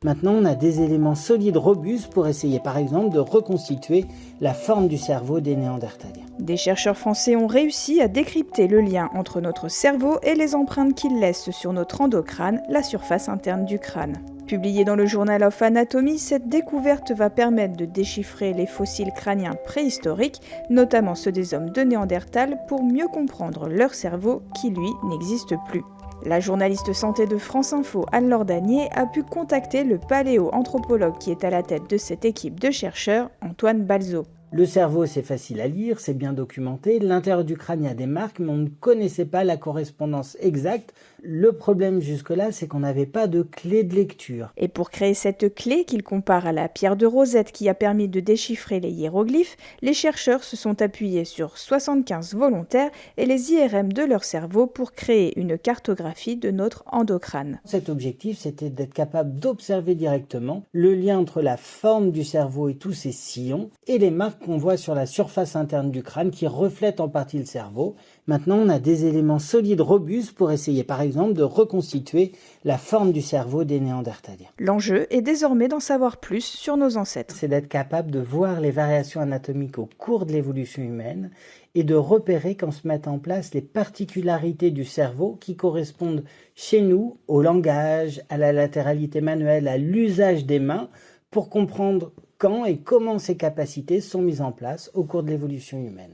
Maintenant, on a des éléments solides, robustes pour essayer par exemple de reconstituer la forme du cerveau des Néandertaliens. Des chercheurs français ont réussi à décrypter le lien entre notre cerveau et les empreintes qu'il laisse sur notre endocrâne, la surface interne du crâne. Publiée dans le Journal of Anatomy, cette découverte va permettre de déchiffrer les fossiles crâniens préhistoriques, notamment ceux des hommes de Néandertal, pour mieux comprendre leur cerveau qui, lui, n'existe plus. La journaliste santé de France Info, Anne-Laure Danier, a pu contacter le paléo-anthropologue qui est à la tête de cette équipe de chercheurs, Antoine Balzo. Le cerveau, c'est facile à lire, c'est bien documenté. L'intérieur du crâne, il y a des marques, mais on ne connaissait pas la correspondance exacte. Le problème jusque-là, c'est qu'on n'avait pas de clé de lecture. Et pour créer cette clé qu'il compare à la pierre de Rosette qui a permis de déchiffrer les hiéroglyphes, les chercheurs se sont appuyés sur 75 volontaires et les IRM de leur cerveau pour créer une cartographie de notre endocrâne. Cet objectif, c'était d'être capable d'observer directement le lien entre la forme du cerveau et tous ses sillons et les marques qu'on voit sur la surface interne du crâne qui reflètent en partie le cerveau. Maintenant, on a des éléments solides, robustes pour essayer par exemple de reconstituer la forme du cerveau des Néandertaliens. L'enjeu est désormais d'en savoir plus sur nos ancêtres. C'est d'être capable de voir les variations anatomiques au cours de l'évolution humaine et de repérer quand se mettent en place les particularités du cerveau qui correspondent chez nous au langage, à la latéralité manuelle, à l'usage des mains pour comprendre quand et comment ces capacités sont mises en place au cours de l'évolution humaine.